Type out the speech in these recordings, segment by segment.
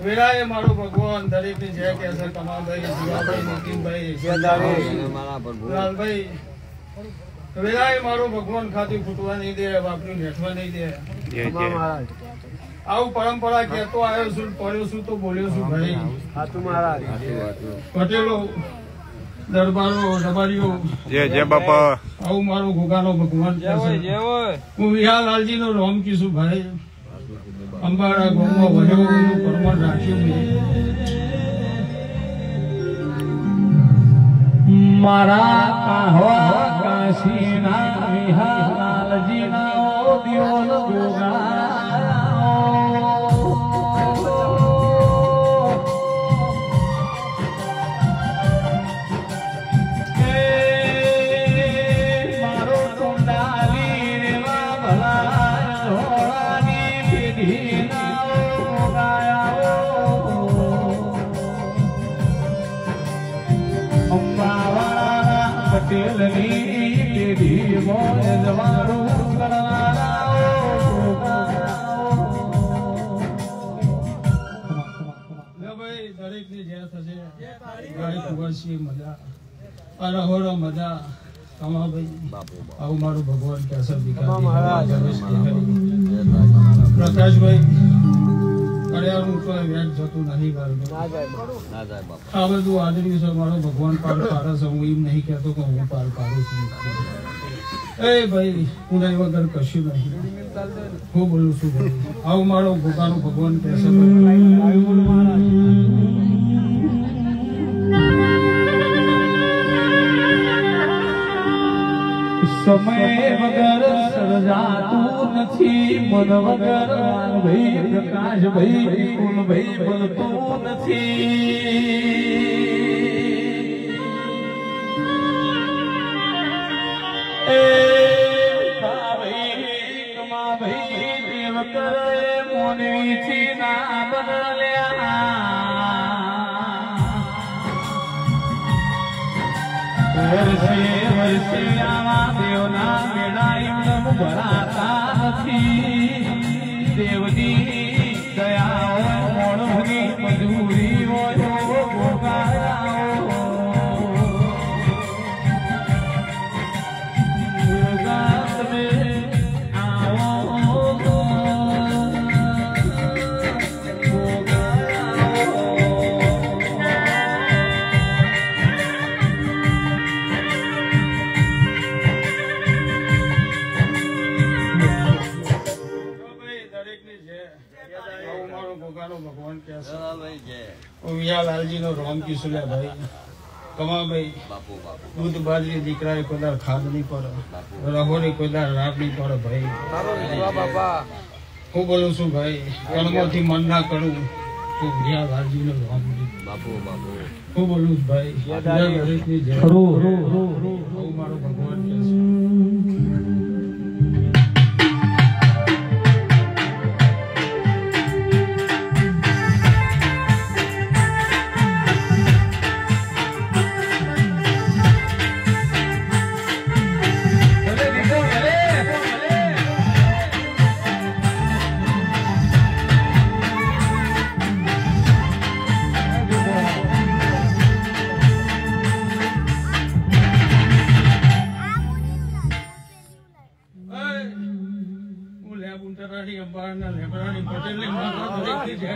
વેરાય મારો ભગવાન દરેક ની જય કે છે કમાભાઈ જીવાભાઈ નીતિનભાઈ લાલભાઈ વેરાય મારો ભગવાન ખાતી ફૂટવા નહીં દે બાપનું નેઠવા નહીં દે આવું પરંપરા કહેતો આવ્યો છું પડ્યો છું તો બોલ્યો છું ભાઈ પટેલો દરબારો રબારીઓ જય બાપા આવું મારો ઘોઘાનો ભગવાન હું વિહાલાલજી નો રોમ કીશું ભાઈ અંબાડા ગામમાં વડોનું પરમાણ રાખ્યું મારા કાહવા કાશીના વિહાલાલજીના દિયોલ ગોગા મજા આવું મારું ભગવાન પ્રકાશભાઈ કર્યાનું તો વ્યાજ જતું નહીં આ બધું આદર્યું છે મારો ભગવાન પાર પાડે છે હું એમ નહીં કહેતો કે હું પાર પાડું છું એ ભાઈ હું વગર કશું નહીં હું બોલું છું ભાઈ આવું મારો ભોગાનું ભગવાન કહે છે સમય વગર સર્જાતું નથી મન વગર ભાઈ પ્રકાશ ભાઈ કુલ ભાઈ બનતું નથી એ ભાઈ કમા ભાઈ દેવ કરે મોનવી થી ના બદલ્યા વર્ષે આવા દેવના મેળા એકદમ ભરાતા નથી દેવની દયા મોણની મજૂરી હોય વિયાલાલજી નો રોમ કિશોરિયા ભાઈ કમાભાઈ દૂધ બાજરી દીકરાએ કોઈ દાર ખાદ નહીં પડે રહોરી કોઈ દાર રાત નહીં પડે ભાઈ હું બોલું છું ભાઈ કર્મોથી મન ના કરું હું વિયાલાલજી નો રોમ હું બોલું છું ભાઈ મારો ભગવાન કે છે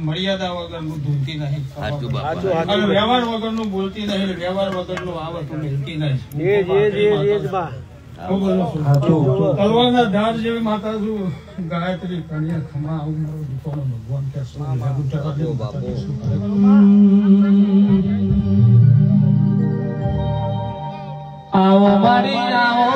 મર્યાદા વગરનું ધૂલતી નહીં વ્યવહાર વગરનું બોલતી નહીં વ્યવહાર વગરનું આવતું મિલતી નહીં તલવારના ધાર જેવી માતા છું ગાયત્રી કણિયા ખમા આવું મારો દીકરો ભગવાન કે આવો મારી આવો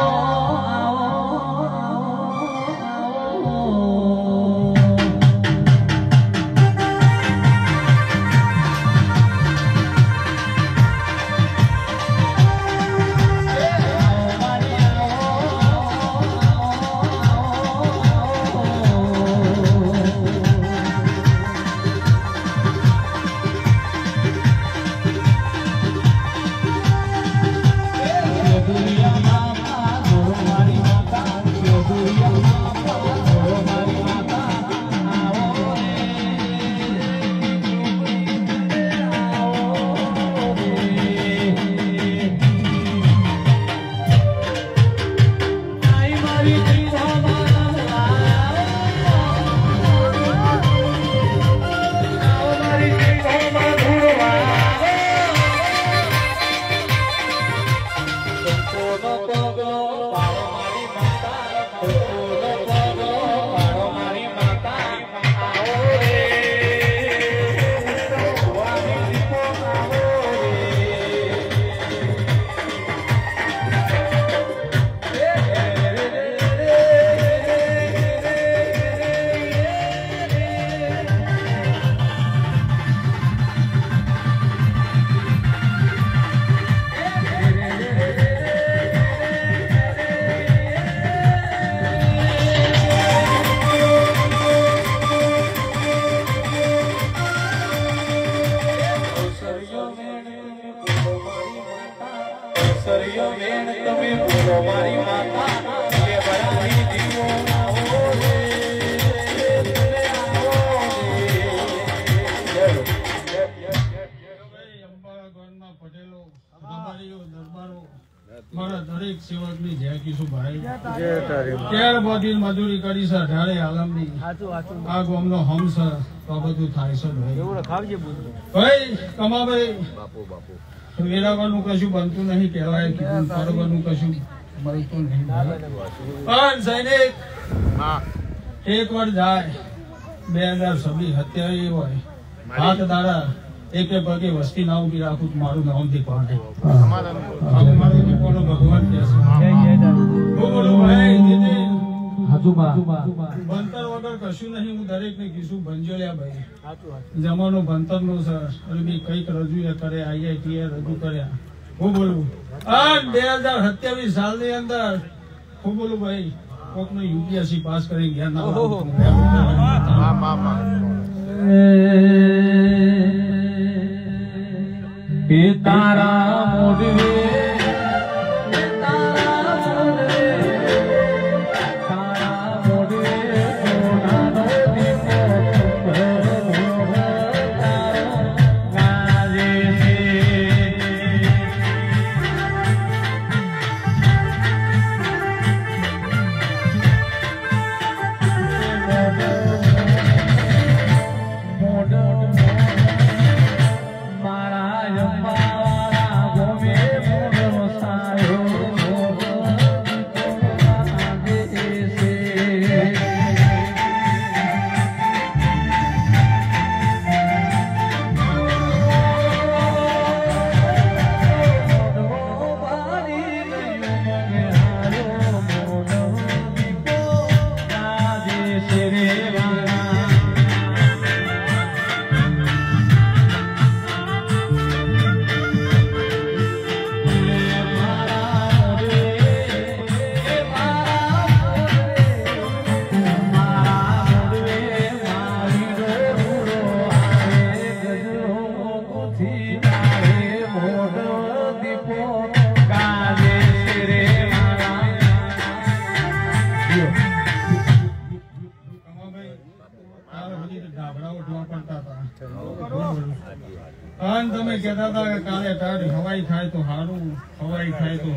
સરિયો વેણ તમે બોલો મારી માતા કે બરાઈ દીવો આવો રે પટેલો દરબારો મારા દરેક સેવકની જય કિશુભાઈ ત્યારબાદ મજૂરી કરી છે અઢારે આલમની આ ગામનો હંસ તો બધું થાય છે ભાઈ કમાભાઈ વેરાવાનું કશું બનતું નહીં કહેવાય કીધું ફરવાનું કશું બનતું નહીં પણ સૈનિક એક વાર જાય 2026 હત્યા હોય હાથ દાડા એક પગે વસ્તી ના ઉભી રાખું મારું નામ થી પાડે મારું દીપોનો ભગવાન કે ભણતર વગર કશું નહીં હું દરેક ને કીધું ભંજોલ્યા ભાઈ જમાનો ભણતર નો સર કઈક રજૂ કરે IIT રજૂ કર્યા હું બોલું 2027 સાલ ની અંદર હું બોલું ભાઈ કોક નો UPSC પાસ કરી ગયા ના તારા મોડવે તમે કહેતા હતા કે કાલે તારી હવાઈ થાય તો હારું હવાઈ થાય તો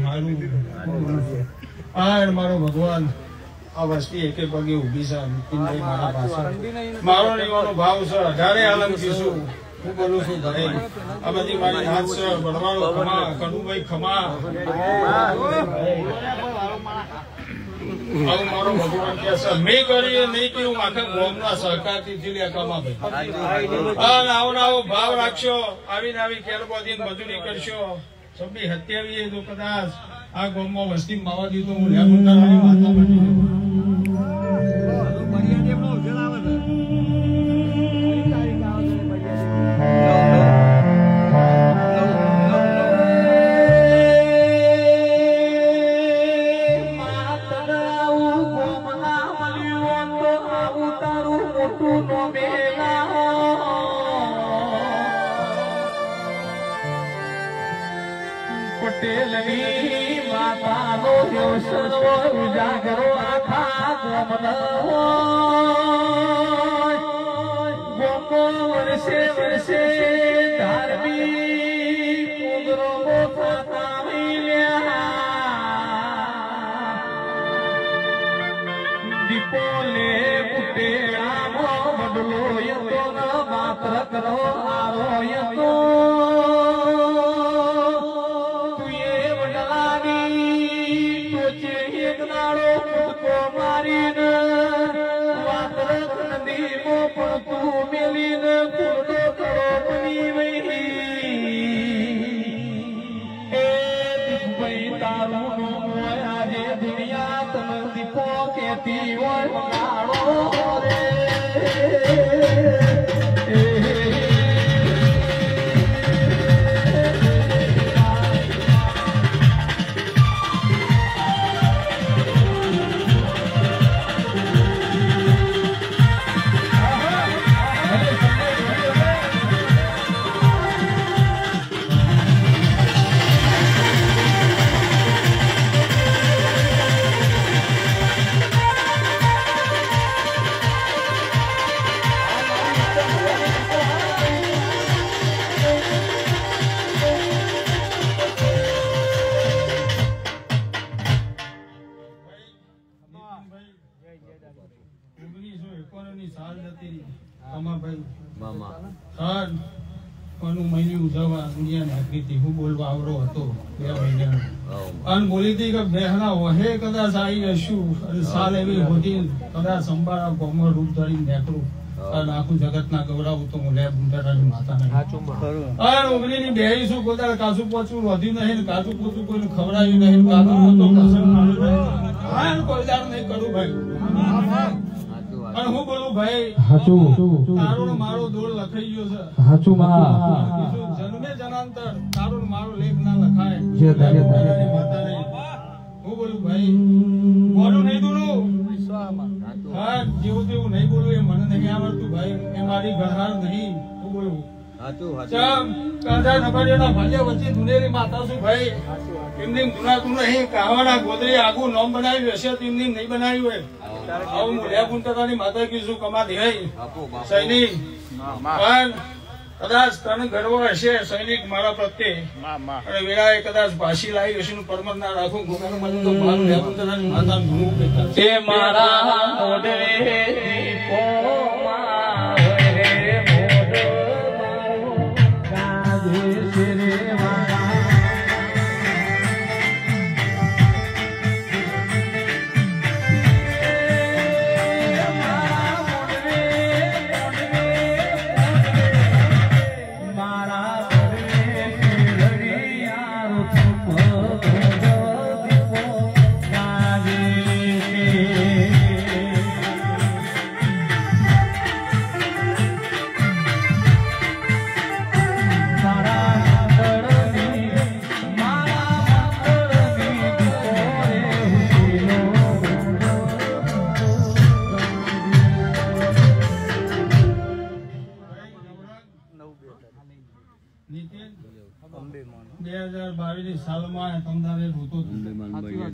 હારું મારો ભગવાન આ વસ્તી એકે પગે ઉભી છે મારા પાસે મારો લેવાનો ભાવ છે અઢારે આલમ કીશું હું બોલું છું ભાઈ આ બધી મારી હાથ છે બળવાળો ખમા કનુભાઈ ખમા મારો ભગવાન કે છે મેં કરી નહીં કે હું આખા ગામના સહકારથી જીલ્યા કમાભાઈ આવો ભાવ રાખશો આવીને આવી કેરબોધી મજૂરી કરશો 26-27 તો કદાચ આ ગામમાં વસ્તી માવા દીધું હું માતા બની પટેલની માતાનો સર્વ ઉજાગરો આખા ગોમો વર્ષે વર્ષે ધાર્મિક ઉગ્રમો થતા દીપોલે પુટેળામાં બદલો યતો ન માત્ર કરો આરો યતો કમાભાઈ મામા હા કોનું મહિને ઉજવવા દુનિયા નાખી હતી હું બોલવા આવરો હતો 2 મહિના અને બોલી હતી કે બહેના વહે કદાચ આવી હશું અને સાલ એવી હોતી કદાચ સંભાળા ગોમર રૂપ ધરીને નીકળું અને આખું જગત ના ગૌરવ તો હું લે બુંટાની માતા નહીં ઓગણીની બેહી શું પોતા કાસુ પોચું વધ્યું નહીં ને કાચું પોચું કોઈને ખવડાવ્યું નહીં કાચું પોચું કોઈ દાર નહીં કરું ભાઈ અને હું બોલું ભાઈ તારો ને મારો દોડ લખાઈ ગયો છે જન્મે જનાંતર તારો ને મારો લેખ ના લખાય હું બોલું ભાઈ બોલું નહીં બોલું હા જેવું તેવું નહીં બોલું એ મને નહીં આવડતું ભાઈ એ મારી ઘરહાર નહીં હું બોલું એમની ગુનાતું નહીં કાવાના ગોદરી આગું નોમ બનાવ્યું હશે એમની નહીં બનાવ્યું હોય આવું મોઢ્યા પુંતાની માતા કીધું કમાતી હઈ સૈનિક પણ કદાચ તને ગર્વ હશે સૈનિક મારા પ્રત્યે અને વેળાએ કદાચ ભાષી લાવી હશે નું પરમત ના રાખું ગુનાનું મને તો મારું મોઢ્યા પુંતાની માતા ધૂણું મારા મોઢે નીતિન 2022 ની સાલમાં તમદારે ઋતુ